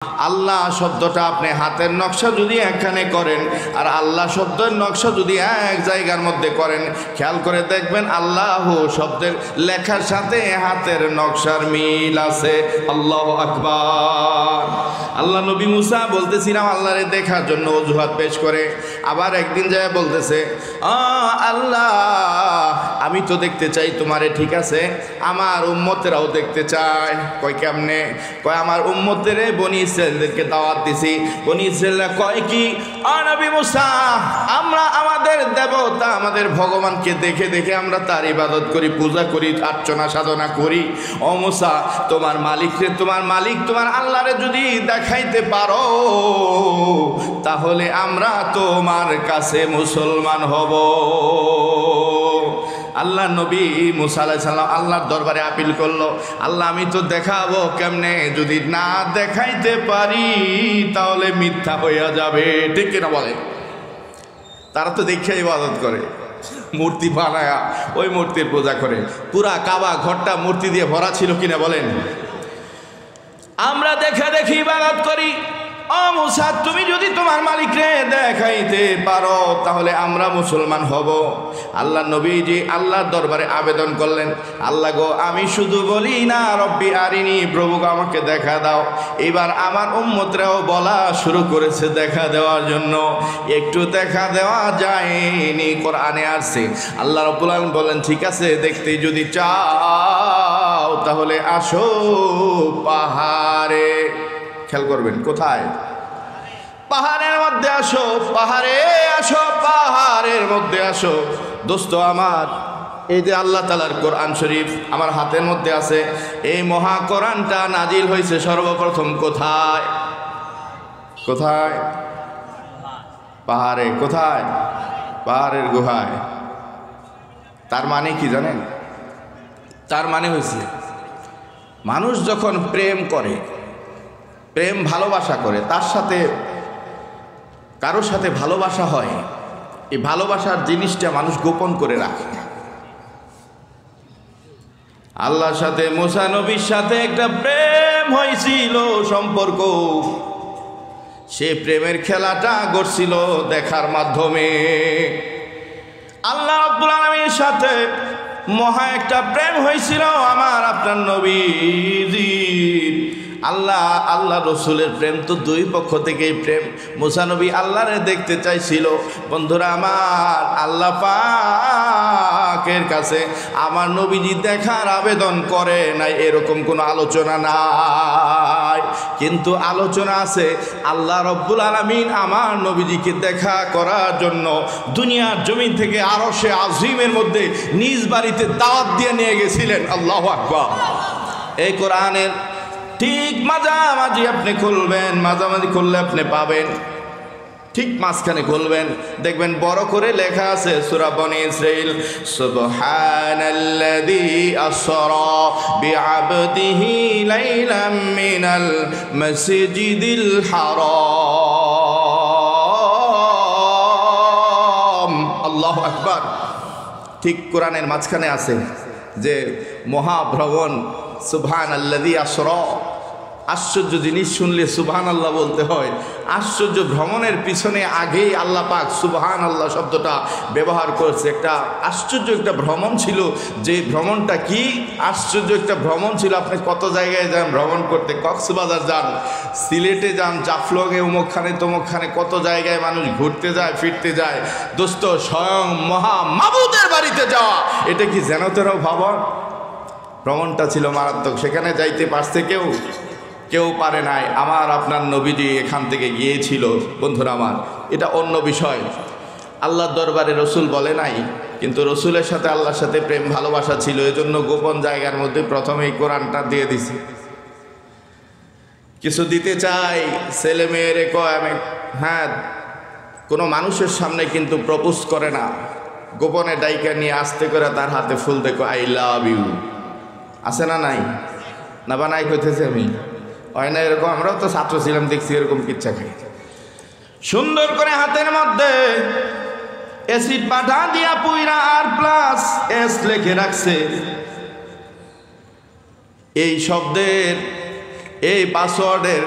আল্লাহ শব্দটা আপনি হাতের নকশা যদি একখানে করেন আর আল্লাহ শব্দের নকশা যদি এক জায়গার মধ্যে করেন, খেয়াল করে দেখবেন আল্লাহ শব্দের লেখার সাথে হাতের নকশার মিল আছে। আল্লাহু আকবার। আল্লাহ নবী মুসা বলতেছিলাম আল্লাহরে দেখার জন্য অজুহাত পেশ করে, আবার একদিন যায় বলতেছে আল্লাহ আমি তো দেখতে চাই তোমারে, ঠিক আছে আমার উম্মতেরাও দেখতে চায়। কয় কেমনে? কয় আমার উম্মতেরে বনি ইসরাইলদেরকে দাওয়াত দিছি। বনি ইসরাইলরা কয় কি, নবী মুসা আমরা আমাদের দেবতা আমাদের ভগবানকে দেখে দেখে আমরা তার ইবাদত করি, পূজা করি, আর্চনা সাধনা করি। ও মুসা তোমার মালিকরে, তোমার মালিক তোমার আল্লাহরে যদি দেখাইতে পারো তাহলে আমরা তোমার কাছে মুসলমান হব। আল্লাহ নবী মুসা আলাইহিস সালাম আল্লাহর দরবারে আপিল করলো, আল্লাহ আমি তো দেখাবো কেমনে, যদি না দেখাইতে পারি তাহলে মিথ্যা হইয়া যাবে। ঠিক কিনা বলে? তারা তো দেখে ইবাদত করে, মূর্তি বানায়া ওই মূর্তির পূজা করে। পুরা কাবা ঘরটা মূর্তি দিয়ে ভরা ছিল কিনা বলেন? আমরা দেখে দেখি ইবাদত করি। ও মুসা তুমি যদি তোমার মালিকরে দেখাইতে পারো তাহলে আমরা মুসলমান হব। আল্লাহ নবীজি আল্লাহর দরবারে আবেদন করলেন, আল্লাহ গো আমি শুধু বলি না রব্বি আরিনি, প্রভু আমাকে দেখা দাও। এবার আমার উম্মতরাও বলা শুরু করেছে দেখা দেওয়ার জন্য। একটু দেখা দেওয়া যায়নি, কোরআনে আসছে আল্লাহ রাব্বুল আলামিন বলেন ঠিক আছে দেখতে যদি চাও তাহলে আসো পাহাড়ে। খেয়াল করবেন কোথায়? পাহাড়ের মধ্যে আসো, পাহাড়ে আসো, পাহাড়ের মধ্যে আসো। দোস্ত আমার, এই যে আল্লাহ তাআলার কোরআন শরীফ আমার হাতের মধ্যে আছে, এই মহা কোরআনটা নাজিল হয়েছে সর্বপ্রথম কোথায়? কোথায়? পাহাড়ে। কোথায়? পাহাড়ের গুহায়। তার মানে কি জানেন? তার মানে হয়েছে মানুষ যখন প্রেম করে, প্রেম ভালোবাসা করে, তার সাথে কারোর সাথে ভালোবাসা হয়, এই ভালোবাসার জিনিসটা মানুষ গোপন করে রাখে। আল্লাহর সাথে মুসা নবীর সাথে একটা প্রেম হয়েছিল সম্পর্ক, সে প্রেমের খেলাটা গড়ছিল দেখার মাধ্যমে। আল্লাহ রাব্বুল আলামিনের সাথে মহা একটা প্রেম হয়েছিল আমার আপনার নবীজির। আল্লাহ রসুলের প্রেম তো দুই পক্ষ থেকেই প্রেম। মুসা নবী আল্লাহরে দেখতে চাইছিল। বন্ধুরা আমার, আল্লাহ পাকের কাছে আমার নবীজি দেখার আবেদন করে নাই এরকম কোনো আলোচনা নাই, কিন্তু আলোচনা আছে আল্লাহ রব্বুল আলামিন আমার নবীজিকে দেখা করার জন্য দুনিয়ার জমিন থেকে আরশে আজিমের মধ্যে নিজ বাড়িতে দাওয়াত দিয়ে নিয়ে গেছিলেন। আল্লাহু আকবার। এই কোরআনের ঠিক মাঝামাঝি আপনি খুলবেন, মাঝামাঝি খুললে আপনি পাবেন, ঠিক মাঝখানে খুলবেন দেখবেন বড় করে লেখা আছে সূরা বনী ইসরাঈল, সুবহানাল্লাযী আসরা বিআবদিহি লাইলাম মিনাল মাসজিদিল হারাম। আল্লাহু আকবার। ঠিক কোরআনের মাঝখানে আছে যে মহাভ্রমণ সুবহানাল্লাযী আসরা। আশ্চর্য জিনিস শুনলে সুবহানাল্লাহ বলতে হয়। আশ্চর্য ভ্রমণের পিছনে আগেই আল্লাহ পাক সুবহানাল্লাহ শব্দটা ব্যবহার করেছে। একটা আশ্চর্য একটা ভ্রমণ ছিল, যে ভ্রমণটা কি আশ্চর্য একটা ভ্রমণ ছিল। আপনি কত জায়গায় যান ভ্রমণ করতে, কক্সবাজার যান, সিলেটে যান, জাফলংয়ে অমুকখানে তমুকখানে, কত জায়গায় মানুষ ঘুরতে যায় ফিরতে যায়। দোস্ত স্বয়ং মহা মাবুদের বাড়িতে যাওয়া, এটা কি যেন তেন ভাবন? ভ্রমণটা ছিল মারাত্মক। সেখানে যাইতে পারছে কেউ? কেউ পারে নাই। আমার আপনার নবীজি এখান থেকে গিয়েছিল। বন্ধুরা আমার, এটা অন্য বিষয়। আল্লাহর দরবারে রসুল বলে নাই, কিন্তু রসুলের সাথে আল্লাহর সাথে প্রেম ভালোবাসা ছিল, এজন্য গোপন জায়গার মধ্যে প্রথমেই কোরআনটা দিয়ে দিছি। কিছু দিতে চাই ছেলে মেয়েরে কয় আমি, হ্যাঁ, কোনো মানুষের সামনে কিন্তু প্রপোজ করে না, গোপনে ডাইকা নিয়ে আস্তে করে তার হাতে ফুল দেখো আই লাভ ইউ। আছে না নাই? না বানাই কইতেছে আমি, হয় না এরকম? আমরাও তো ছাত্র ছিলাম, দেখছি এরকম কিচ্ছা খাই। সুন্দর করে হাতের মধ্যে অ্যাসিড পাঠা দিয়া পুইরা আর প্লাস এস লিখে রাখছে। এই শব্দের, এই পাসওয়ার্ডের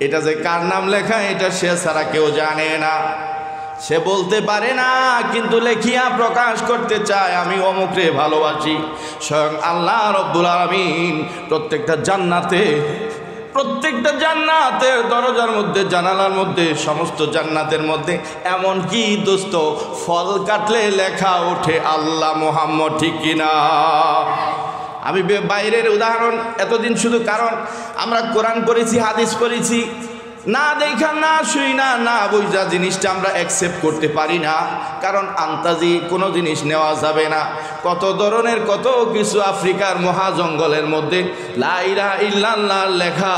এটা যে কার নাম লেখা এটা সে ছাড়া কেউ জানে না, সে বলতে পারে না, কিন্তু লেখিয়া প্রকাশ করতে চায় আমি অমুকরে ভালোবাসি। স্বয়ং আল্লাহ রব্বুল আলামিন প্রত্যেকটা জান্নাতের দরজার মধ্যে, জানালার মধ্যে, সমস্ত জান্নাতের মধ্যে, এমন কি দোস্ত ফল কাটলে লেখা ওঠে আল্লাহ মুহাম্মদ, ঠিক কিনা? আমি বাইরের উদাহরণ এতদিন শুধু, কারণ আমরা কোরআন পড়েছি, হাদিস পড়েছি, না দেখা না শুই না বুঝা জিনিসটা আমরা অ্যাকসেপ্ট করতে পারি না, কারণ আন্তাজি কোনো জিনিস নেওয়া যাবে না। কত ধরনের কত কিছু আফ্রিকার মহা জঙ্গলের মধ্যে লা ইলাহা ইল্লাল্লাহ লেখা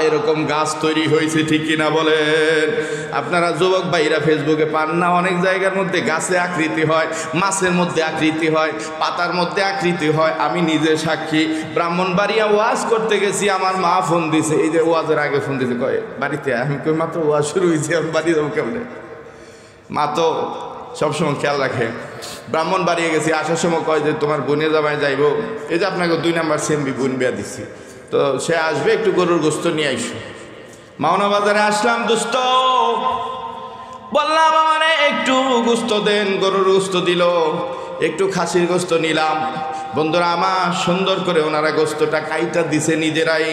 এরকম গাছ তৈরি হয়েছে, ঠিক কিনা বলেন? আপনারা যুবক ভাইরা ফেসবুকে পান না, অনেক জায়গার মধ্যে গাছে আকৃতি হয়, মাছের মধ্যে আকৃতি হয়, পাতার মধ্যে আকৃতি হয়। আমি নিজে সাক্ষী, ব্রাহ্মণবাড়িয়া ওয়াজ করতে গেছি, আমার মা ফোন দিছে, এই যে ওয়াজের আগে ফোন দিছে, কয় বাড়িতে, আমি কই মাত্র ওয়াজ শুরু হয়েছে, আমি বাড়ি যাবো কেমনে? মা তো সবসময় খেয়াল রাখে। ব্রাহ্মণ বাড়িয়ে গেছি, আসার সময় কয় যে তোমার বোনের জামাই যাইব, এই যে আপনাকে 2 নাম্বার সেমবি বোন বিয়া দিচ্ছি, তো সে আসবে, একটু গরুর গোস্ত নিয়ে আইসো। মাওনা বাজারে আসলাম, দোস্ত বললাম আমারে একটু গোস্ত দেন, গরুর গোস্ত দিল, একটু খাসির গোস্ত নিলাম। বন্ধুরা আমার সুন্দর করে ওনারা গোস্তটা কাইটা দিছে, নিজেরাই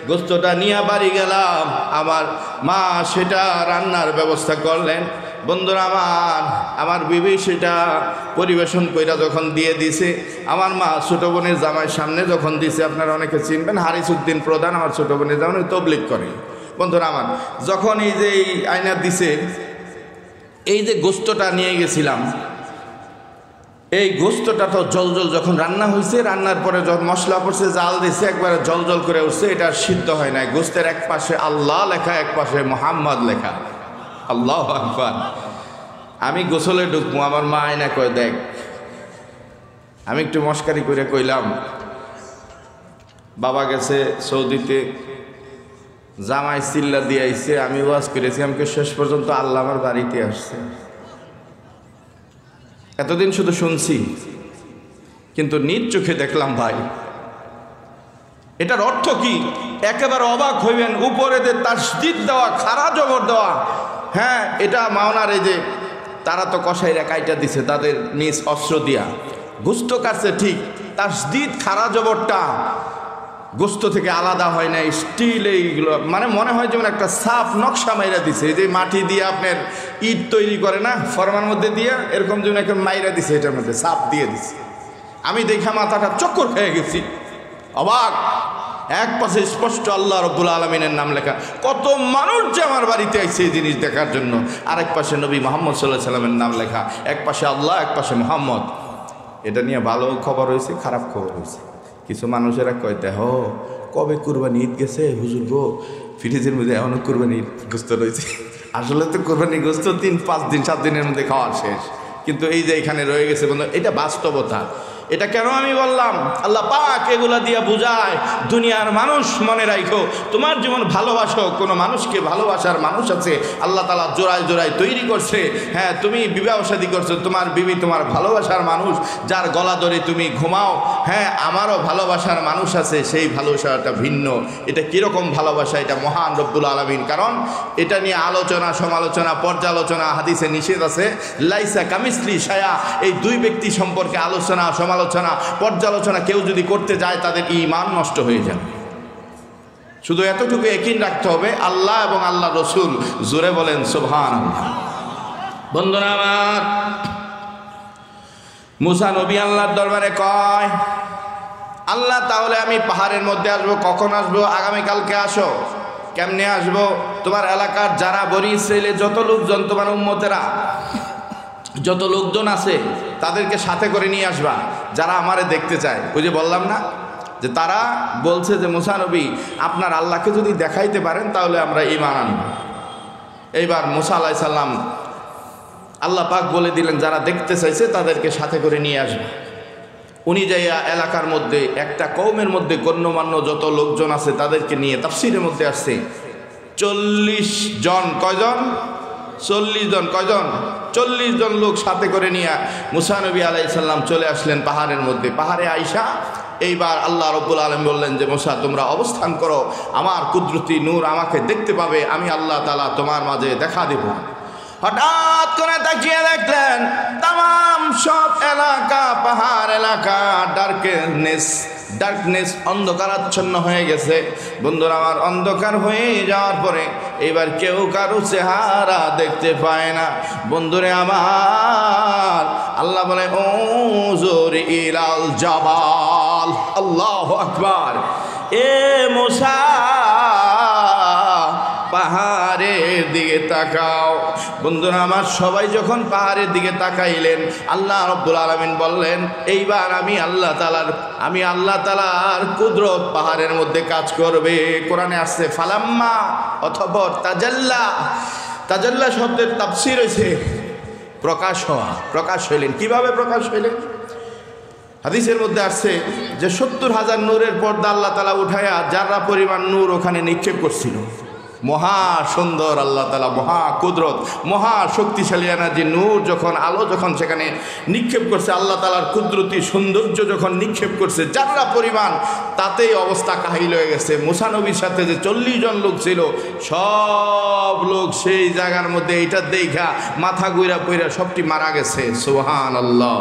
গোস্তটা নিয়ে বাড়ি গেলাম। আমার মা সেটা রান্নার ব্যবস্থা করলেন। বন্ধুরা আমার বিবি সেটা পরিবেশন কইরা যখন দিয়ে দিছে, আমার মা ছোটো বোনের জামাইয়ের সামনে যখন দিছে, আপনারা অনেকে চিনবেন, হারিসুদ্দিন প্রধান আমার ছোটো বোনের জামাই তবলিগ করে। বন্ধুরা আমার যখন এই যে আয়না দিছে, এই যে গোস্তটা নিয়ে গেছিলাম, এই গোস্তটা তো জল যখন রান্না হয়েছে, রান্নার পরে যখন মশলা পড়ছে, জাল দিছে, একবারে জল করে উঠছে, এটা সিদ্ধ হয় নাই। গোস্তের এক পাশে আল্লাহ লেখা, এক পাশে মোহাম্মদ লেখা। আল্লাহু আকবার। আমি গোসলে ঢুকবো, আমার মা আয়না কয় দেখ। আমি একটু মস্কারি করে কইলাম, বাবা গেছে সৌদিতে, জামাই চিল্লা দিয়ে আইছে, আমি ওয়াজ করেছি, আমাকে শেষ পর্যন্ত আল্লাহ আমার বাড়িতে আসছে। এতদিন শুধু শুনছি, কিন্তু নিজ চোখে দেখলাম ভাই, এটার অর্থ কি একেবারে অবাক হইবেন। উপরে যে তাসদীদ দেওয়া, খাড়া জবর দেওয়া, হ্যাঁ এটা মাওনার, এই যে তারা তো কসাইরা কাইটা দিছে তাদের নিজ অস্ত্র দিয়া, গোস্ত কাটছে ঠিক, তাসদীদ খাড়া জবরটা গোস্ত থেকে আলাদা হয় না, স্টিল এইগুলো, মানে মনে হয় যেমন একটা সাফ নকশা মাইরা দিছে, এই যে মাটি দিয়ে আপনার ইট তৈরি করে না ফরমার মধ্যে দিয়ে, এরকম যেমন একটা মাইরা দিছে, এটার মধ্যে সাপ দিয়ে দিছে। আমি দেখা মাথাটা চক্কর খেয়ে গেছি, অবাক। এক পাশে স্পষ্ট আল্লাহ রব্বুল আলমিনের নাম লেখা, কত মানুষ যে আমার বাড়িতে আইছে এই জিনিস দেখার জন্য। আরেক পাশে নবী মুহাম্মদ সাল্লাল্লাহু আলাইহি সাল্লামের নাম লেখা, এক পাশে আল্লাহ, এক পাশে মুহাম্মদ। এটা নিয়ে ভালো খবর হয়েছে, খারাপ খবর হয়েছে। কিছু মানুষেরা কয় দেহ কবে কুরবানি ঈদ গেছে হুজুর গো, ফ্রিজের মধ্যে এমন কুরবানি ঈদ গোস্ত রয়েছে। আসলে তো কুরবানি গোস্ত 3-5 দিন 7 দিনের মধ্যে খাওয়া শেষ, কিন্তু এই যে এখানে রয়ে গেছে বন্ধু, এটা বাস্তবতা। এটা কেন আমি বললাম, আল্লাহ পাক এগুলা দিয়া বুঝায়, দুনিয়ার মানুষ মনে রাখো, তোমার যেমন ভালোবাসো, কোনো মানুষকে ভালোবাসার মানুষ আছে আল্লাহ তাআলা জোড়ায় জোড়ায় তৈরি করছে। হ্যাঁ, তুমি বিবাহ শাদী করছো, তোমার বিবি তোমার ভালোবাসার মানুষ, যার গলা ধরে তুমি ঘুমাও। হ্যাঁ, আমারও ভালোবাসার মানুষ আছে, সেই ভালোবাসাটা ভিন্ন। এটা কীরকম ভালোবাসা? এটা মহান রব্বুল আলামিন। কারণ এটা নিয়ে আলোচনা, সমালোচনা, পর্যালোচনা হাদিসে নিষেধ আছে, লাইসা কামিসলি শায়া। এই দুই ব্যক্তি সম্পর্কে আলোচনা, সমালোচনা, পর্যালোচনা কেউ যদি করতে যায়, তাদের ঈমান নষ্ট হয়ে যাবে। শুধু এতটুকু ইয়াকিন রাখতে হবে, আল্লাহ এবং আল্লাহ রসুল, জোরে বলেন সুবহানাল্লাহ। বন্ধুরা আমার, মুসা নবী আল্লাহর দরবারে কয়, আল্লাহ তাহলে আমি পাহাড়ের মধ্যে আসবো, কখন আসবো? আগামীকালকে আসো। কেমনে আসবো? তোমার এলাকার যারা বনি ইসরাইলের যত লোকজন, তোমার উম্মতেরা যত লোকজন আছে, তাদেরকে সাথে করে নিয়ে আসবা, যারা আমারে দেখতে চায়। ওই যে বললাম না, যে তারা বলছে যে মুসা নবী আপনার আল্লাহকে যদি দেখাইতে পারেন তাহলে আমরা ঈমান আনব। এইবার মুসা আলাইহিস সালাম, আল্লাহ পাক বলে দিলেন যারা দেখতে চাইছে তাদেরকে সাথে করে নিয়ে আসবে। উনি যাইয়া এলাকার মধ্যে একটা কওমের মধ্যে গণ্যমান্য যত লোকজন আছে তাদেরকে নিয়ে, তাফসীরের মধ্যে আসছে 40 জন। কয়জন? 40 জন। কয়জন? 40 জন লোক সাথে করে নিয়ে মুসা নবী আলাইহিস সালাম চলে আসলেন পাহাড়ের মধ্যে। পাহাড়ে আইসা এইবার আল্লাহ রব্বুল আলামিন বললেন যে মুসা তোমরা অবস্থান করো, আমার কুদরতি নূর আমাকে দেখতে পাবে, আমি আল্লাহ তাআলা তোমার মাঝে দেখা দেব। হঠাৎ করে তাকিয়ে দেখলেন তাম সব এলাকা, পাহাড় এলাকা ডার্কনেস অন্ধকারাচ্ছন্ন হয়ে গেছে। বন্ধুরা আমার, অন্ধকার হয়ে যাওয়ার পরে এবার কেউ কারো চেহারা দেখতে পায় না। বন্ধুরে আমার, আল্লাহ বলে উযুর ইলাল জাবাল, আল্লাহু আকবার। এ মুসা পাহাড়ের দিকে তাকাও। বন্ধুরা আমার, সবাই যখন পাহাড়ের দিকে তাকাইলেন, আল্লাহ রাব্বুল আলামিন বললেন এইবার আমি আল্লাহ তাআলার কুদরত পাহাড়ের মধ্যে কাজ করবে। কোরআনে আসছে ফালাম্মা অথবা তাজাল্লা শব্দের তাফসীর হয়েছে প্রকাশ হওয়া। প্রকাশ হইলেন, কিভাবে প্রকাশ হইলেন? হাদিসের মধ্যে আসছে যে ৭০,০০০ নূরের পর্দা আল্লাহ তাআলা উঠায়া যারা পরিমাণ নূর ওখানে নিক্ষেপ করছিল। মহা সুন্দর আল্লাহ তাআলা, মহা কুদরত, মহা শক্তিশালী এনার্জি নূর যখন আলো যখন সেখানে নিক্ষেপ করছে, আল্লাহ তাআলার কুদরতি সৌন্দর্য যখন নিক্ষেপ করছে যারা পরিমাণ, তাতেই অবস্থা কাহিল হয়ে গেছে। মুসা নবীর সাথে যে ৪০ জন লোক ছিল, সব লোক সেই জায়গার মধ্যে এটা দেখা মাথা গুইরা পইরা সবটি মারা গেছে। সুবহানাল্লাহ।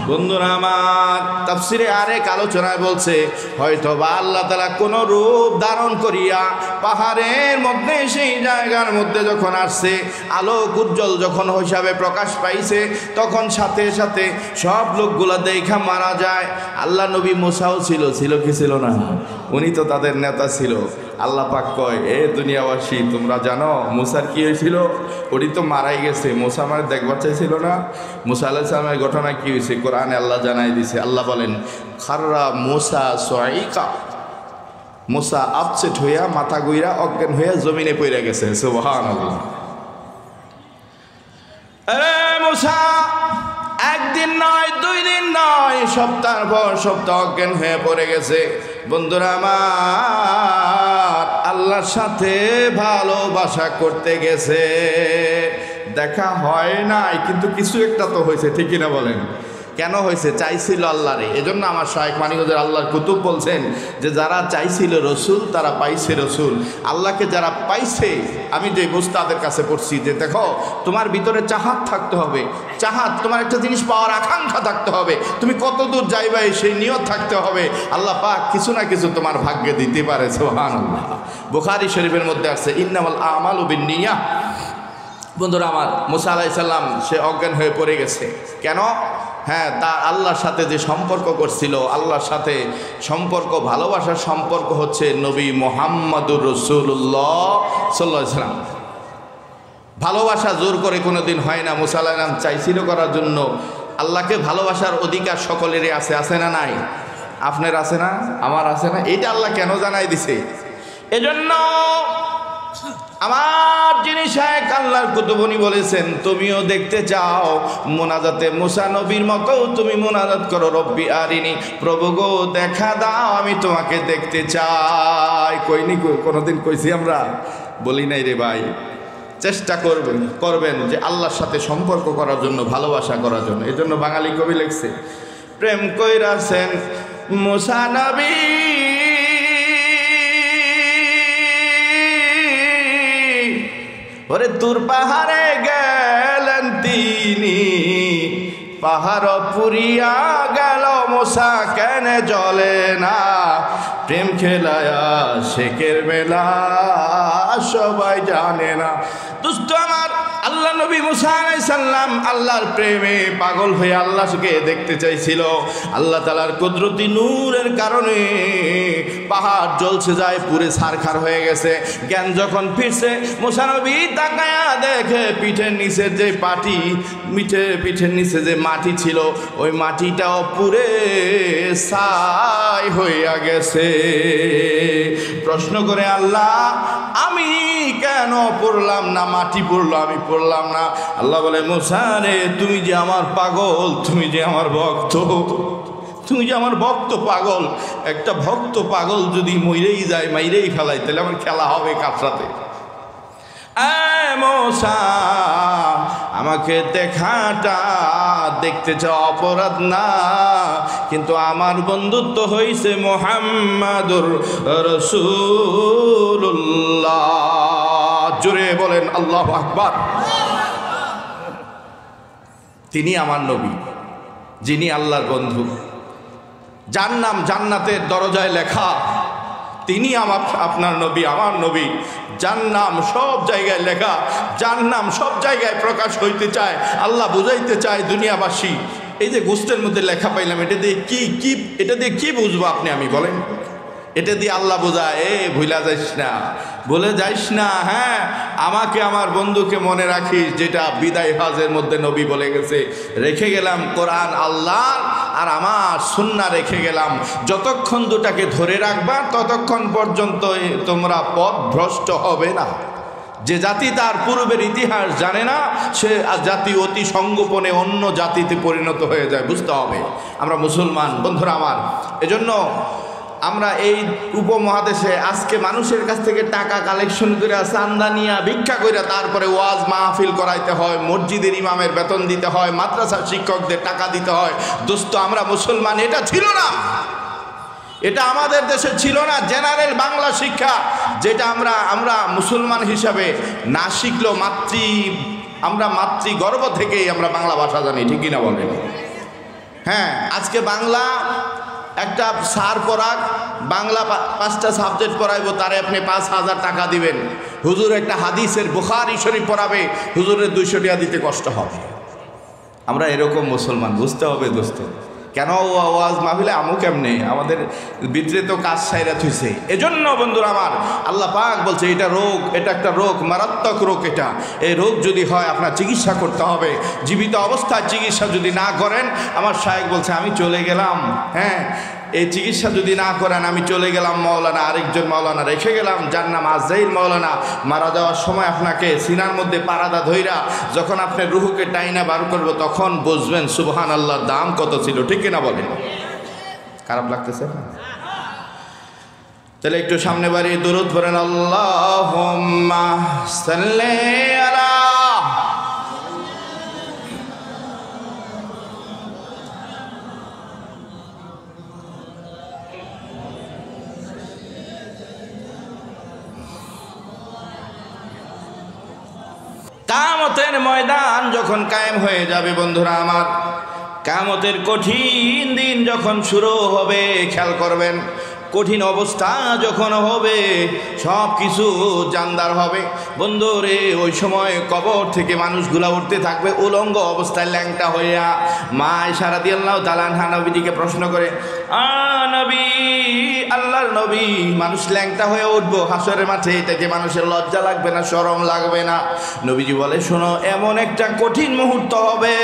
বন্ধুরা আমার, তাফসীরে আরেক আলোচনায় বলছে হয়তো বা আল্লাহ তাআলা কোন রূপ ধারণ করিয়া পাহাড়ের মধ্যে সেই জায়গার মধ্যে যখন আসছে, আলোক উজ্জ্বল যখন হিসাবে প্রকাশ পাইছে, তখন সাথে সাথে সব লোকগুলা দেখা মারা যায়। আল্লাহ নবী মুসাও ছিল কি ছিল না? উনি তো তাদের নেতা ছিল। আল্লাহ পাক কয়, এ দুনিয়াবাসী তোমরা জানো মুসার কি হয়েছিল? উনি তো মারাই গেছে, মুসা আমার দেখবার চাইছিল না। মুসা আলাইহিস সালামের ঘটনা কি হয়েছে কোরআনে আল্লাহ জানাই দিছে। আল্লাহ বলেন খাররা মুসা সাইকা, মুসা আপসেট হইয়া মাথা গুইরা অজ্ঞান হইয়া জমিনে পড়ে গেছে। সুবহানাল্লাহ। আরে মুসা একদিন নয়, 2 দিন নয়, সপ্তাহ পর সপ্তাহ অজ্ঞান হয়ে পড়ে গেছে। বন্ধুরা আমার, আল্লাহর সাথে ভালোবাসা করতে গেছে, দেখা হয় নাই কিন্তু কিছু একটা তো হয়েছে, ঠিক কিনা বলেন? কেন হয়েছে? চাইছিল আল্লাহরে। এজন্য আমার শায়েখ মানিকগঞ্জের আল্লাহর কুতুব বলছেন যে যারা চাইছিল রসুল তারা পাইছে রসুল। আল্লাহকে যারা পাইছে, আমি যে উস্তাদের কাছে পড়ছি যে দেখো তোমার ভিতরে চাহাত থাকতে হবে, চাহাত, তোমার একটা জিনিস পাওয়ার আকাঙ্ক্ষা থাকতে হবে, তুমি কত দূর যাইবে সেই নিয়ত থাকতে হবে। আল্লাহ পাক কিছু না কিছু তোমার ভাগ্যে দিতে পারে। সুবহানাল্লাহ। বুখারী শরীফের মধ্যে আছে ইন্নামাল আমালু বিন্নিয়াহ। বন্ধুরা আমার, মুসা আলাইহিস সালাম সে অজ্ঞান হয়ে পড়ে গেছে। কেন? হ্যাঁ, তা আল্লাহর সাথে যে সম্পর্ক করছিল, আল্লাহর সাথে সম্পর্ক, ভালোবাসার সম্পর্ক হচ্ছে নবী মুহাম্মদুর রাসূলুল্লাহ সাল্লাল্লাহু আলাইহি ওয়াসাল্লাম। ভালোবাসা জোর করে কোনোদিন হয় না। মুসা আলাইহিস সালাম চাইছিল করার জন্য। আল্লাহকে ভালোবাসার অধিকার সকলেরই আছে, আছে না নাই? আপনার আছে না? আমার আছে না? এটা আল্লাহ কেন জানাই দিছে? এজন্য আমার যিনি শায়েখ আল্লাহর কুতুবনী বলেছেন, তুমিও দেখতে চাও মোনাজাতে মুসা নবীর মতো তুমি মোনাজাত করো, রব্বি আরিনি, প্রভু গো দেখা দাও, আমি তোমাকে দেখতে চাই। কইনি? কোনোদিন কইছি আমরা? বলি নাই রে ভাই। চেষ্টা করবেন যে আল্লাহর সাথে সম্পর্ক করার জন্য, ভালোবাসা করার জন্য। এই জন্য বাঙালি কবি লিখছে, প্রেম কইরাছেন মুসা নবী, ওরে তুর পাহাড়ে গেলেন তিনি, পাহাড় পুরিয়া গেল মুসা কেন জ্বলে না, প্রেম খেলায়া শেখের মেলা সবাই জানে না। দুষ্ট আমার, আল্লাহ নবী মুসা আলাইহিস সালাম আল্লাহর প্রেমে পাগল হয়ে আল্লাহকে দেখতে চাইছিল। আল্লাহ তাআলার কুদরতি নূরের কারণে পাহাড় জ্বলছে যায়, পুরে ছারখার হয়ে গেছে। জ্ঞান যখন ফিরছে, মুসা নবী তাকায়া দেখে পিঠের নিচে যে পিঠের নিচে যে মাটি ছিল, ওই মাটিটাও পুরে ছাই হইয়া গেছে। প্রশ্ন করে আল্লাহ, আমি কেন পড়লাম না? মাটি পড়লো, আমি পড়লাম না। আল্লাহ বলে, মুসা রে, তুমি যে আমার পাগল, তুমি যে আমার ভক্ত, তুমি যে আমার ভক্ত পাগল। একটা ভক্ত পাগল যদি মইরেই যায়, মাইরেই ফেলাই, তাহলে আমার খেলা হবে কার সাথে? মুসা, আমাকে দেখাটা দেখতে চাও অপরাধ না, কিন্তু আমার বন্ধুত্ব হইছে মুহাম্মাদুর রাসূলুল্লাহ। জোরে বলেন আল্লাহু আকবার। তিনি আমার নবী, যিনি আল্লাহর বন্ধু, যার নাম জান্নাতের দরজায় লেখা। তিনি আপনার নবী, আমার নবী, যার নাম সব জায়গায় লেখা, যার নাম সব জায়গায় প্রকাশ হইতে চায়। আল্লাহ বুঝাইতে চায় দুনিয়াবাসী, এই যে গোস্তের মধ্যে লেখা পাইলাম, এটা দিয়ে এটা দিয়ে কি বুঝবো আপনি, আমি বলেন? এটা দিয়ে আল্লাহ বোঝায়, ভুলা যাইস না, বলে যাইস না, হ্যাঁ আমাকে আমার বন্ধুকে মনে রাখিস, যেটা বিদায় হজের মধ্যে নবী বলে গেছে। রেখে গেলাম কোরআন আল্লাহ আর আমার সুন্নাহ রেখে গেলাম। যতক্ষণ দুটাকে ধরে রাখবা ততক্ষণ পর্যন্ত তোমরা পথ ভ্রষ্ট হবে না। যে জাতি তার পূর্বের ইতিহাস জানে না, সে জাতি অতি সঙ্গোপনে অন্য জাতিতে পরিণত হয়ে যায়। বুঝতে হবে আমরা মুসলমান বন্ধুরা আমার। এজন্য আমরা এই উপমহাদেশে আজকে মানুষের কাছ থেকে টাকা কালেকশন করে, চান্দা নিয়ে, ভিক্ষা করে, তারপরে ওয়াজ মাহফিল করাইতে হয়, মসজিদের ইমামের বেতন দিতে হয়, মাদ্রাসার শিক্ষকদের টাকা দিতে হয়। দোস্ত আমরা মুসলমান, এটা ছিল না, এটা আমাদের দেশে ছিল না। জেনারেল বাংলা শিক্ষা যেটা আমরা মুসলমান হিসাবে না শিখলেও আমরা মাতৃগর্ভ থেকেই আমরা বাংলা ভাষা জানি, ঠিক কিনা বলেন? হ্যাঁ, আজকে বাংলা একটা স্যার পড়াক, বাংলা 5টা সাবজেক্ট পড়াইবো, তারে আপনি 5,000 টাকা দিবেন। হুজুর একটা হাদিসের বুখারী শরীফ পড়াবে, হুজুরের 200 টাকা দিতে কষ্ট হবে। আমরা এরকম মুসলমান, বুঝতে হবে দোস্ত। কেন ওয়াজ মাহফিলে আমু কেমনে, আমাদের ভিতরে তো কাজ সাইরা থুইছে। এজন্য বন্ধুরা আমার, আল্লাহ পাক বলছে এটা রোগ, এটা একটা রোগ, মারাত্মক রোগ। এটা এই রোগ যদি হয় আপনার চিকিৎসা করতে হবে। জীবিত অবস্থায় চিকিৎসা যদি না করেন, আমার শায়েখ বলছে আমি চলে গেলাম, হ্যাঁ এই চিকিৎসা যদি না করেন আমি চলে গেলাম, মাওলানা আরেকজন মাওলানা রেখে গেলাম, যার নাম আজরাইল মাওলানা। মারা যাওয়ার সময় আপনাকে সিনার মধ্যে পারাদা ধইরা যখন আপনি রুহুকে টাইনা বার করবো, তখন বুঝবেন সুবহানাল্লাহর দাম কত ছিল, ঠিক কিনা বলেন? খারাপ লাগতেছে? তাহলে একটু সামনে বাড়িয়ে দুরূদ পড়েন, আল্লাহুম্মা সাল্লি আলা। কিয়ামতের ময়দান যখন কায়েম হয়ে যাবে বন্ধুরা আমার, কিয়ামতের কঠিন দিন যখন শুরু হবে, খেয়াল করবেন, কঠিন অবস্থা যখন হবে, সব কিছু জানদার হবে বন্ধুরে। ওই সময় কবর থেকে মানুষগুলা উঠতে থাকবে উলঙ্গ অবস্থায়, ল্যাংটা হইয়া। মা আয়েশা রাদিয়াল্লাহু তাআলা আনহা নবীজিকে প্রশ্ন করে, নবী, আল্লাহর নবী, মানুষ ল্যাংটা হয়ে উঠবো হাসরের মাঠে, এটাকে মানুষের লজ্জা লাগবে না, শরম লাগবে না? নবীজি বলে, শোনো, এমন একটা কঠিন মুহূর্ত হবে,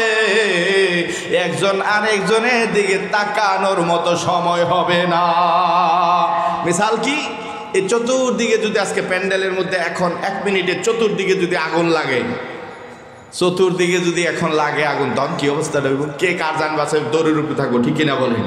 একজন আরেকজনের দিকে তাকানোর মতো সময় হবে না। মিসাল কি? এই চতুর্দিকে যদি আজকে প্যান্ডেলের মধ্যে এখন 1 মিনিটে চতুর্দিকে যদি আগুন লাগে, চতুর্দিকে যদি এখন লাগে আগুন, তখন কি অবস্থা হবে? কে কার যান বাঁচে দৌড়ের উপরে থাকবো, ঠিক কিনা বলেন?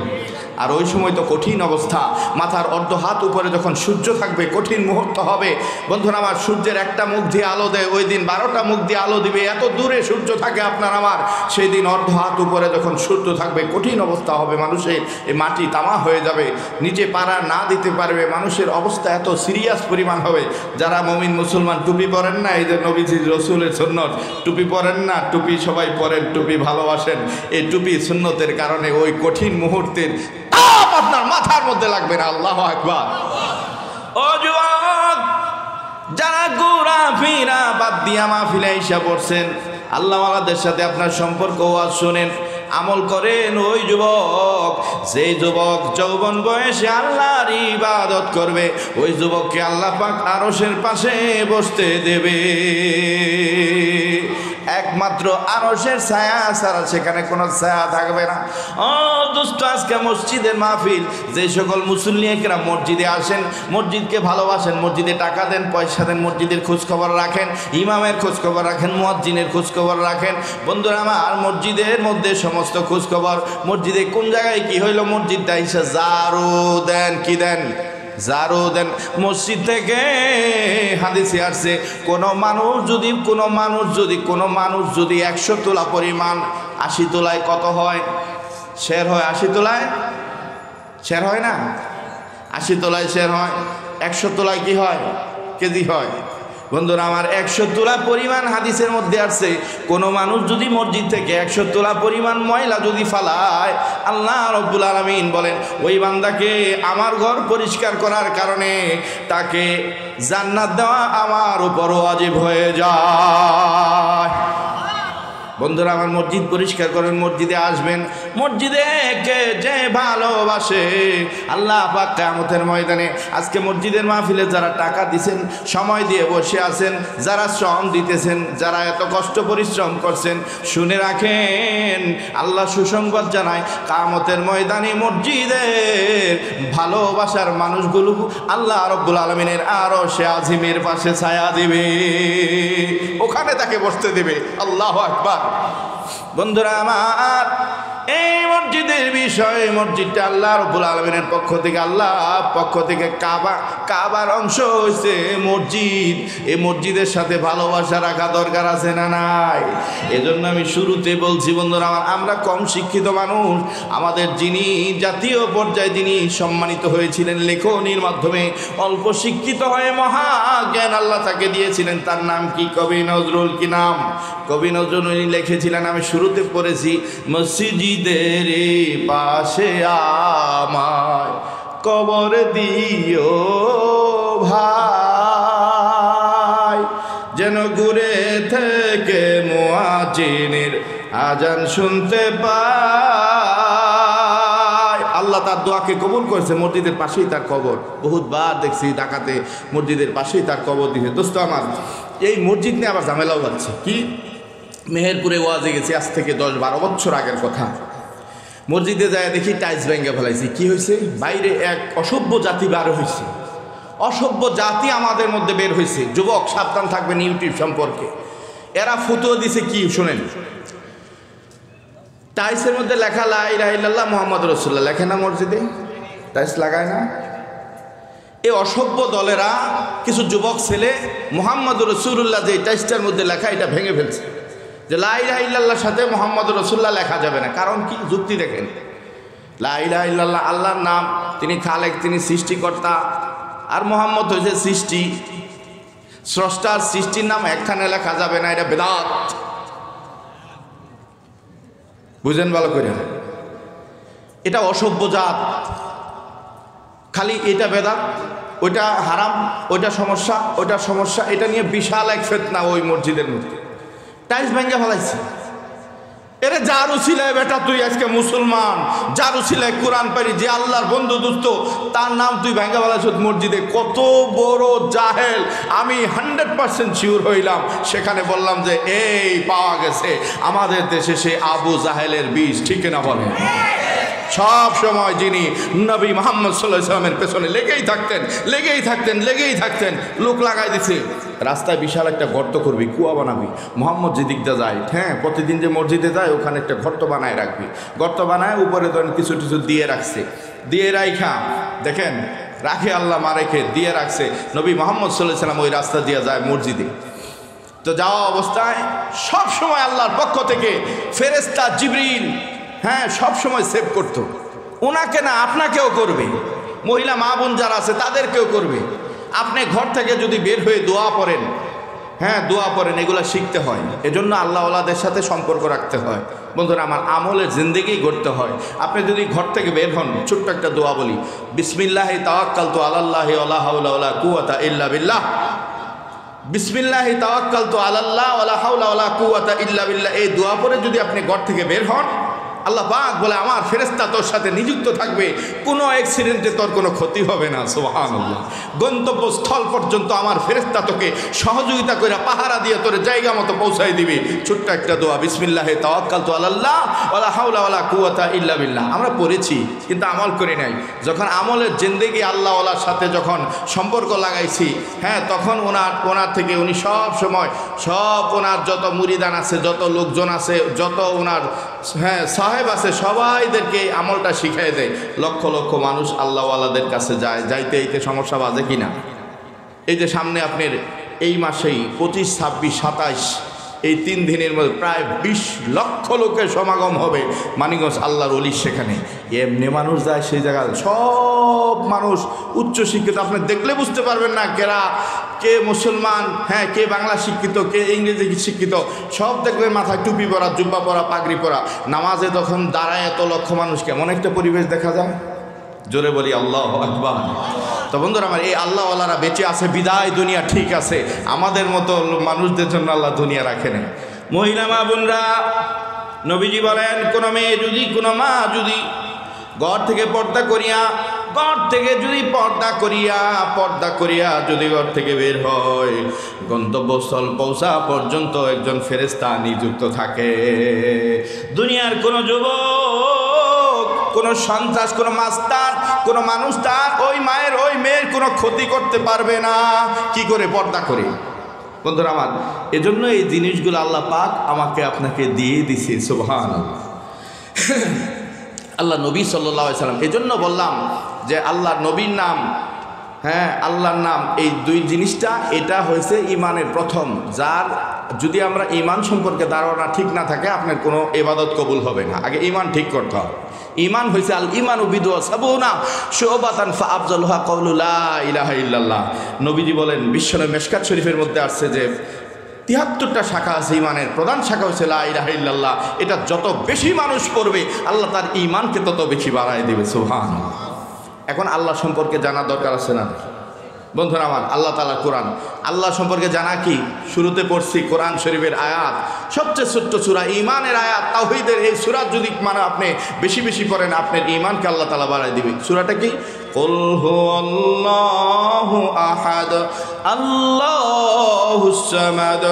আর ওই সময় তো কঠিন অবস্থা, মাথার অর্ধ হাত উপরে যখন সূর্য থাকবে, কঠিন মুহূর্ত হবে বন্ধুরা আমার। সূর্যের একটা মুখ দিয়ে আলো দেয়, ওই দিন 12টা মুখ দিয়ে আলো দিবে, এত দূরে সূর্য থাকে আপনার আমার। সেই দিন অর্ধ হাত উপরে যখন সূর্য থাকবে, কঠিন অবস্থা হবে মানুষের। এই মাটি তামা হয়ে যাবে, নিচে পাড়া না দিতে পারবে, মানুষের অবস্থা এত সিরিয়াস পরিমাণ হবে। যারা মুমিন মুসলমান টুপি পরেন না, এই যে নবীজির রসুলের সুন্নত, টুপি পরেন না, টুপি সবাই পরেন, টুপি ভালোবাসেন, এই টুপি সুন্নতের কারণে ওই কঠিন মুহূর্তের আপনার মাথার মধ্যে লাগবে না। আল্লাহু আকবার। ও যুবক, যারা ঘোরা ফিরা বাদ দিয়া মাহফিলে আইসা পড়ছেন, আল্লাহওয়ালাদের সাথে আপনার সম্পর্ক ওয়াজ শুনেন, আমল করেন, ওই যুবক, যেই যুবক যৌবন বয়সে আল্লাহর ইবাদত করবে, ওই যুবককে আল্লাহ পাক আরশের পাশে বসতে দেবে। একমাত্র আরশের ছায়া ছাড়া সেখানে কোনো ছায়া থাকবে না। ও দোস্ত, আজকে মসজিদের মাহফিল, যে সকল মুসল্লিরা মসজিদে আসেন, মসজিদকে ভালোবাসেন, মসজিদে টাকা দেন, পয়সা দেন, মসজিদের খোঁজখবর রাখেন, ইমামের খোঁজখবর রাখেন, মুয়াজ্জিনের খোঁজখবর রাখেন বন্ধুরা আমার। মসজিদের মধ্যে সমস্ত খোঁজখবর, মসজিদে কোন জায়গায় কি হইলো, মসজিদটা এসে জারু দেন, কি দেন, ঝাড়ু দেন। মসজিদ থেকে হাদিসে আসছে কোনো মানুষ যদি 100 তোলা পরিমাণ, 80 তোলায় কত হয়? শের হয়। 80 তোলায় শের হয় না, 80 তোলায় শের হয়। 100 তোলায় কি হয়? কেজি হয়। বন্ধুরা আমার, 100 তোলা পরিমাণ হাদিসের মধ্যে আসছে কোনো মানুষ যদি মসজিদ থেকে 100 তোলা পরিমাণ ময়লা যদি ফালায়, আল্লাহ রাব্বুল আলামিন বলেন ওই বান্দাকে আমার ঘর পরিষ্কার করার কারণে তাকে জান্নাত দেওয়া আমার উপর ওয়াজিব হয়ে যায়। বন্ধুরা আমার, মসজিদ পরিষ্কার করেন, মসজিদে আসবেন। মসজিদে কে যে ভালোবাসে আল্লাহ পাক কিয়ামতের ময়দানে আজকে মসজিদের মাহফিলে যারা টাকা দিছেন, সময় দিয়ে বসে আছেন, যারা শ্রম দিতেছেন, যারা এত কষ্ট পরিশ্রম করছেন, শুনে রাখেন আল্লাহ সুসংবাদ জানায় কিয়ামতের ময়দানে মসজিদের ভালোবাসার মানুষগুলো আল্লাহ রাব্বুল আলামিনের আরশে আজিমের পাশে ছায়া দিবে, ওখানে তাকে বসতে দেবে। আল্লাহু আকবার। বন্ধুরা আমার, এই মসজিদের বিষয়, মসজিদটা আল্লাহ রাব্বুল আলামিনের পক্ষ থেকে, আল্লাহর পক্ষ থেকে কাবার অংশ হয়েছে মসজিদ। এই মসজিদের সাথে ভালোবাসা রাখা দরকার আছে না নাই? এজন্য আমি শুরুতে বলছি বন্ধুরা আমার, আমরা কম শিক্ষিত মানুষ, আমাদের যিনি জাতীয় পর্যায়ে যিনি সম্মানিত হয়েছিলেন লেখনীর মাধ্যমে, অল্প শিক্ষিত হয়ে মহা জ্ঞান আল্লাহ তাকে দিয়েছিলেন, তার নাম কি? কবি নজরুল। কি নাম? কবি নজরুল লিখেছিলেন, আমি শুরুতে পড়েছি, মসজিদের পাশে আমায় কবর দিও ভাই, যেন ঘুরে থেকে মুয়াজ্জিনের আজান শুনতে পাই। আল্লাহ তার দোয়াকে কবুল করেছে, মসজিদের পাশেই তার কবর। বহুতবার দেখছি ঢাকাতে মসজিদের পাশেই তার কবর দিয়েছে। দোস্ত আমার, এই মসজিদ নিয়ে আবার ঝামেলাও যাচ্ছে। কি? মেহেরপুরে ওয়াজে গেছি, আজ থেকে 10-12 বছর আগের কথা। মসজিদে যায় দেখি টাইলস ভেঙে ফেলাইছি। কি হয়েছে? বাইরে এক অসভ্য জাতি বার হয়েছে, অসভ্য জাতি আমাদের মধ্যে বের হয়েছে। যুবক সাবধান থাকবেন ইউটিউব সম্পর্কে। এরা ফতোয়া দিছে কি শোনেন, টাইলসের মধ্যে লেখা লা ইলাহা ইল্লাল্লাহ মুহাম্মাদুর রাসূলুল্লাহ, লেখে না মসজিদে? টাইলস লাগায় না? এই অসভ্য দলেরা কিছু যুবক ছেলে মুহাম্মাদুর রাসূলুল্লাহ যে টাইলসটার মধ্যে লেখা, এটা ভেঙে ফেলছে, যে লা ইলাহা ইল্লাল্লাহর সাথে মুহাম্মাদুর রাসূলুল্লাহ লেখা যাবে না। কারণ কি? যুক্তি দেখেন, লা ইলাহা ইল্লাল্লাহ আল্লাহর নাম, তিনি খালেক, তিনি সৃষ্টিকর্তা, আর মুহাম্মদ হয়েছে সৃষ্টি, স্রষ্টার সৃষ্টির নাম একখানে লেখা যাবে না, এটা বেদাত। বুঝেন ভালো করে, এটা অসভ্য জাত। খালি এটা বেদাত, ওইটা হারাম, ওইটা সমস্যা, ওইটা সমস্যা, এটা নিয়ে বিশাল এক ফিতনা ওই মসজিদের মধ্যে। টাইলস ভেঙে ফেলাইছে। এরে যার উসিলায় বেটা তুই আজকে মুসলমান, যার উসিলায় কোরআন পারি, যে আল্লাহর বন্ধু দুস্থ, তার নাম তুই ভেঙে ফেলাইছ মসজিদে। কত বড় জাহেল! আমি 100% শিওর হইলাম। সেখানে বললাম যে এই পাওয়া গেছে আমাদের দেশে সে আবু জাহেলের বীজ। ঠিক না বলেন? সব সময় যিনি নবী মুহাম্মদ সাল্লাল্লাহু আলাইহি ওয়াসাল্লামের পেছনে লেগেই থাকতেন, লোক লাগাই দিছে। রাস্তায় বিশাল একটা গর্ত করবি, কুয়া বানাবি, মুহাম্মদ যেদিকটা যায়, হ্যাঁ প্রতিদিন যে মসজিদে যায় ওখানে একটা গর্ত বানায় রাখবি। গর্ত বানায় উপরে ধরেন কিছু দিয়ে রাখছে, দিয়ে রাইখা দেখেন রাখে আল্লাহ মারেখে দিয়ে রাখছে। নবী মুহাম্মদ সাল্লাল্লাহু আলাইহি ওয়াসাল্লাম ওই রাস্তা দিয়ে যায় মসজিদে। তো যাওয়া অবস্থায় সব সময় আল্লাহর পক্ষ থেকে ফেরেশতা জিবরিল, হ্যাঁ সব সময় সেভ করতো। ওনাকে না, আপনাকেও করবে। মহিলা মা বোন যারা আছে তাদেরকেও করবে। আপনি ঘর থেকে যদি বের হয়ে দোয়া পড়েন, হ্যাঁ দোয়া পড়েন, এগুলো শিখতে হয়। এজন্য আল্লাহওয়ালাদের সাথে সম্পর্ক রাখতে হয়। বন্ধুরা আমার, আমলের জিন্দেগি গড়তে হয়। আপনি যদি ঘর থেকে বের হন, ছোট্ট একটা দোয়া বলি, বিসমিল্লাহি তাওয়াক্কালতু আলাল্লাহি ওয়ালা হাওলা ওয়ালা কুওয়াতা ইল্লা বিল্লাহ। বিসমিল্লাহি তাওয়াক্কালতু আলাল্লাহ ওয়ালা হাওলা ওয়ালা কুওয়াতা ইল্লা বিল্লাহ। এই দোয়া পড়ে যদি আপনি ঘর থেকে বের হন, আল্লাহ পাক বলে আমার ফেরেশতা তোর সাথে নিযুক্ত থাকবে, কোনো অ্যাক্সিডেন্টে তোর কোনো ক্ষতি হবে না। সুবহানাল্লাহ। গন্তব্যস্থল পর্যন্ত আমার ফেরেশতা তোকে সহযোগিতা করে পাহারা দিয়ে তোর জায়গা মতো পৌঁছাই দিবে। ছোট্ট একটা দোয়া, বিসমিল্লাহি তাওয়াক্কালতু আলাল্লাহ ওয়ালা হাওলা ওয়ালা কুওয়াতা ইল্লা বিল্লাহ। আমরা পড়েছি কিন্তু আমল করি নাই। যখন আমলের জিন্দেগি আল্লাহওয়ালার সাথে যখন সম্পর্ক লাগাইছি, হ্যাঁ তখন ওনার থেকে উনি সব সময় ওনার যত মুরিদান আছে, যত লোকজন আছে, যত ওনার হ্যাঁ সাহেব আছে সবাইদেরকে এই আমলটা শিখিয়ে দেয়। লক্ষ লক্ষ মানুষ আল্লাহওয়ালাদের কাছে যায়, যাইতে এইতে সমস্যা বাজে কিনা। এই যে সামনে আপনার এই মাসেই 25, 26, 27 এই 3 দিনের মধ্যে প্রায় 20 লক্ষ লোকের সমাগম হবে মানিকগঞ্জ আল্লাহর ওলির সেখানে। এমনি মানুষ যায় সেই জায়গায়, সব মানুষ উচ্চশিক্ষিত, আপনি দেখলে বুঝতে পারবেন না কে মুসলমান, হ্যাঁ কে বাংলা শিক্ষিত, কে ইংরেজি শিক্ষিত, সব দেখবেন মাথায় টুপি পরা, জুব্বা পরা, পাগড়ি পরা। নামাজে তখন দাঁড়ায় এত লক্ষ মানুষ, কেমন একটা পরিবেশ দেখা যায়। জোরে বলি আল্লাহু আকবার। তো বন্ধুরা আমার, এই আল্লাহওয়ালারা বেঁচে আছে বিদায় দুনিয়া ঠিক আছে। আমাদের মতো মানুষদের জন্য আল্লাহ দুনিয়া রাখে না। মহিলা মা বোনরা, নবীজি বলেন কোন মেয়ে যদি, কোন মা যদি ঘর থেকে পর্দা করিয়া যদি ঘর থেকে বের হয়, গন্তব্যস্থল পৌঁছা পর্যন্ত একজন ফেরেশতা নিযুক্ত থাকে। দুনিয়ার কোন যুবক, কোন সন্ত্রাস, কোন মাস্টার, কোন মানুষ তার ওই মায়ের ওই মেয়ের কোনো ক্ষতি করতে পারবে না। কি করে? পর্দা করে। বন্ধুরা আমার, এজন্য এই জিনিসগুলো আল্লাহ পাক আমাকে আপনাকে দিয়ে দিছে। সুবহানাল্লাহ। আল্লাহ নবী সাল্লাল্লাহু আলাইহি সাল্লাম, এজন্য বললাম যে আল্লাহ নবীর নাম, হ্যাঁ আল্লাহর নাম, এই দুই জিনিসটা এটা হয়েছে ইমানের প্রথম। যার যদি আমরা ইমান সম্পর্কে ধারণা ঠিক না থাকে, আপনার কোনো ইবাদত কবুল হবে না। আগে ইমান ঠিক করতে হবে। ইমান হয়েছে আল ইমানু বিদুয়া সাবুনা শুবাতান ফাআফজালুহা কাউলু লা ইলাহা ইল্লাল্লাহ। নবীজি বলেন, বিশ্বনবী মিশকাত শরীফের মধ্যে আসছে যে 73টা শাখা আছে ইমানের, প্রধান শাখা হচ্ছে লা ইলাহা ইল্লাল্লাহ। এটা যত বেশি মানুষ পড়বে আল্লাহ তার ইমানকে তত বেশি বাড়ায় দেবে। সুবহানাল্লাহ। এখন আল্লাহ সম্পর্কে জানার দরকার আছে না বন্ধুরা আমার? আল্লাহ তাআলার কোরআন, আল্লাহ সম্পর্কে জানা কি? শুরুতে পড়ছি কোরআন শরীফের আয়াত, সবচেয়ে ছোট্ট সূরা, ঈমানের আয়াত, তাওহীদের এই সূরা যদি মানে আপনি বেশি বেশি পড়েন, আপনার ঈমানকে আল্লাহ তাআলা বাড়ায় দিবে। সূরাটা কি? কুল হুয়াল্লাহু আহাদ আল্লাহুস সামাদ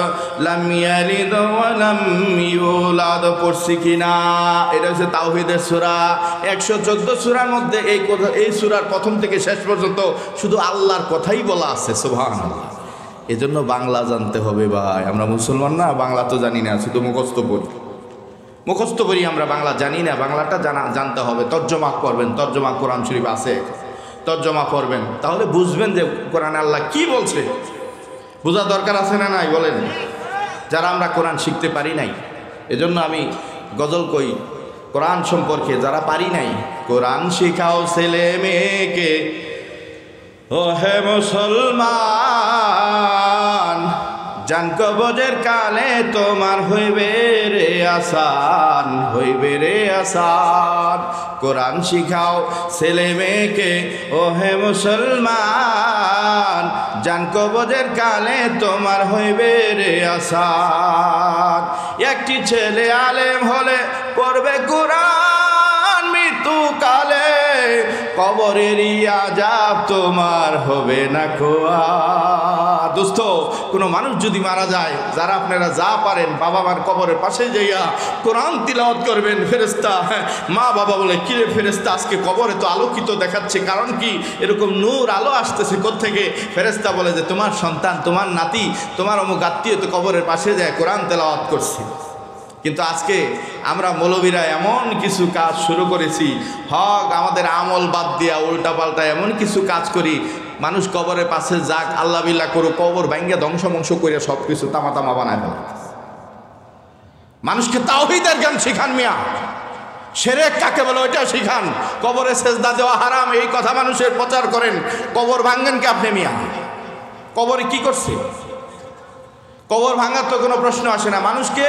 লাম ইয়ালিদ ওয়া লাম ইউলাদ। পড়ছি কিনা? এটা হচ্ছে তাওহীদের সূরা। 114 সূরার মধ্যে এই সূরার প্রথম থেকে শেষ পর্যন্ত শুধু আল্লাহর কথাই বলা আছে। সুবহানাল্লাহ। এজন্য বাংলা জানতে হবে ভাই। আমরা মুসলমান না, বাংলা তো জানি না, শুধু মুখস্থ পড়ি আমরা, বাংলা জানি না। বাংলাটা জানতে হবে। তর্জমা করবেন, তর্জমা কোরআন শরীফ আছে, তর্জমা করবেন, তাহলে বুঝবেন যে কোরআনে আল্লাহ কি বলছে। বোঝার দরকার আছে না নাই বলেন? যারা আমরা কোরআন শিখতে পারি নাই, এজন্য আমি গজল কই কোরআন সম্পর্কে, যারা পারি নাই, কোরআন শিখাও ছেলে মেয়েকে, ও হে মুসলমান, জান কবজের কালে তোমার হইবে রে আসান, হইবে রে আসান। কোরআন শিখাও ছেলে মেয়েকে, ও হে মুসলমান, জান কবজের কালে তোমার হইবে রে আসান। একটি ছেলে আলেম হলে পড়বে কোরআন, মৃত্যুকালে কবরেরই আযাব তোমার হবে না খোয়া। দোস্ত, কোনো মানুষ যদি মারা যায়, যারা আপনারা যা পারেন, বাবা মার কবরের পাশে যাইয়া কোরআন তিলাওয়াত করবেন। ফেরেশতা, মা বাবা বলে, কিরে ফেরেশতা, আজকে কবরে তো আলোকিত দেখাচ্ছে, কারণ কি? এরকম নূর আলো আসতেছে কোত্থেকে? ফেরেশতা বলে যে তোমার সন্তান, তোমার নাতি, তোমার অমুক আত্মীয় তো কবরের পাশে যায় কোরআন তেলাওয়াত করছে। কিন্তু আজকে আমরা মৌলবীরা এমন কিছু কাজ শুরু করেছি, হক আমাদের আমল বাদ দিয়া উল্টাপাল্টা এমন কিছু কাজ করি, মানুষ কবরের পাশে যাক, আল্লাহ বিল্লাহ করুক, কবর ভাঙ্গা ধ্বংসমংস করে সব কিছু তামা বানায় ফেলে। মানুষকে তাওহীদের জ্ঞান শিখান মিয়া, শিরক কাকে বলে ওইটা শিখান। কবরে সেজদা দেওয়া হারাম এই কথা মানুষের প্রচার করেন, কবর ভাঙ্গেন কে আপনি মিয়া? কবরে কি করছে? কবর ভাঙার তো কোনো প্রশ্ন আসে না। মানুষকে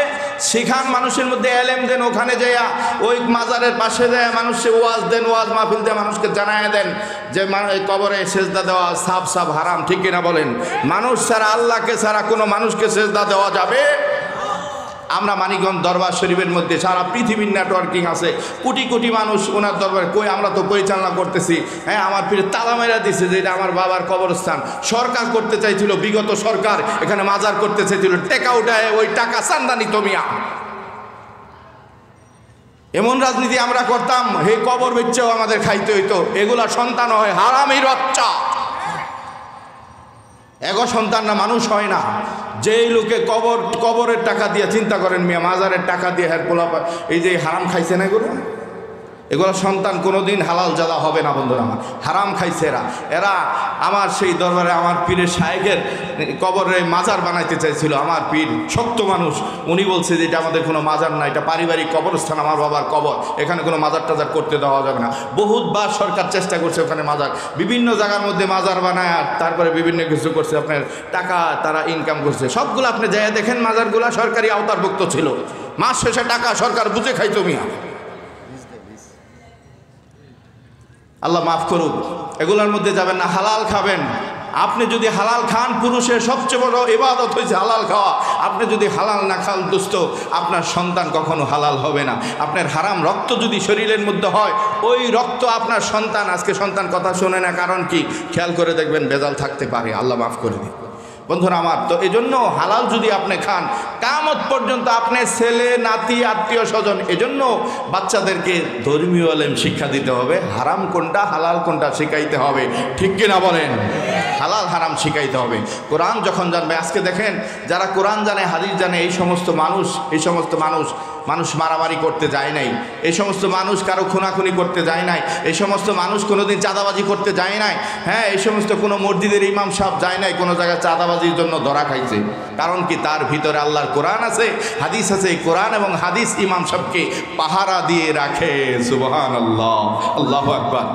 শিখান, মানুষের মধ্যে এলেম দেন, ওখানে যাইয়া ওই মাজারের পাশে যায় মানুষকে ওয়াজ দেন, ওয়াজ মাহফিল দিয়ে মানুষকে জানায় দেন যে কবরে সেজদা দেওয়া সাফ সাফ হারাম, ঠিক কিনা বলেন? মানুষ ছাড়া, আল্লাহকে ছাড়া কোনো মানুষকে সেজদা দেওয়া যাবে? আমরা মানিকগঞ্জ দরবার শরীফের মধ্যে সারা পৃথিবীর নেটওয়ার্কিং আছে, কোটি কোটি মানুষ ওনার দরবারে, কই আমরা তো পরিচালনা করতেছি। হ্যাঁ, আমার ফিরে তালা মেরা দিছে যে এটা আমার বাবার কবরস্থান। সরকার করতে চাইছিল, বিগত সরকার এখানে মাজার করতে চাইছিল, টেকা উঠায় ওই টাকা চান্দা নিত মিয়া। এমন রাজনীতি আমরা করতাম, হে কবর বেচেও আমাদের খাইতে হইতো। এগুলা সন্তান হয় হারামির বাচ্চা। এগো সন্তানরা মানুষ হয় না। যেই লোকে কবরের টাকা দিয়ে, চিন্তা করেন মিয়া, মাজারের টাকা দিয়ে হ্যার পোলা এই যে হারাম খাইছে না এগুলো সন্তান কোনোদিন হালাল জাদা হবে না বন্ধুরা আমার। হারাম খাইছে এরা আমার সেই দরবারে আমার পীরের শায়েখের কবরে মাজার বানাইতে চাইছিল। আমার পীর শক্ত মানুষ, উনি বলছে যে এটা আমাদের কোনো মাজার না, এটা পারিবারিক কবরস্থান, আমার বাবার কবর, এখানে কোনো মাজার টাজার করতে দেওয়া যাবে না। বহুতবার সরকার চেষ্টা করছে ওখানে মাজার, বিভিন্ন জায়গার মধ্যে মাজার বানায়, আর তারপরে বিভিন্ন কিছু করছে, আপনার টাকা তারা ইনকাম করছে। সবগুলো আপনি যাই দেখেন মাজারগুলা সরকারি আওতারভুক্ত ছিল, মাস শেষে টাকা সরকার বুঝে খাইতো মিয়া। আল্লাহ মাফ করুক, এগুলোর মধ্যে যাবেন না, হালাল খাবেন। আপনি যদি হালাল খান, পুরুষের সবচেয়ে বড় ইবাদত হয়েছে হালাল খাওয়া। আপনি যদি হালাল না খান দোস্ত, আপনার সন্তান কখনো হালাল হবে না। আপনার হারাম রক্ত যদি শরীরের মধ্যে হয়, ওই রক্ত আপনার সন্তান, আজকে সন্তান কথা শোনে না, কারণ কি খেয়াল করে দেখবেন ভেজাল থাকতে পারে। আল্লাহ মাফ করে দিন বন্ধুরা আমার। তো এই জন্য হালাল যদি আপনি খান, কিয়ামত পর্যন্ত আপনার ছেলে নাতি আত্মীয় স্বজন, এজন্য বাচ্চাদেরকে ধর্মীয় ইলম শিক্ষা দিতে হবে। হারাম কোনটা হালাল কোনটা শিখাইতে হবে, ঠিক কিনা বলেন? হালাল হারাম শিখাইতে হবে। কোরআন যখন জানবে, আজকে দেখেন যারা কোরআন জানে, হাদিস জানে, এই সমস্ত মানুষ মারামারি করতে যায় নাই, এই সমস্ত মানুষ কারো খুনাখুনি করতে যায় নাই, এই সমস্ত মানুষ কোনোদিন চাঁদাবাজি করতে যায় নাই। হ্যাঁ, এই সমস্ত কোনো মসজিদের ইমাম সাহেব যায় নাই কোনো জায়গায় চাঁদাবাজির জন্য ধরা খাইছে। কারণ কি? তার ভিতরে আল্লাহর কোরআন আছে, হাদিস আছে। কোরআন এবং হাদিস ইমাম সাহেবকে পাহারা দিয়ে রাখে। সুবহানাল্লাহ, আল্লাহু আকবার।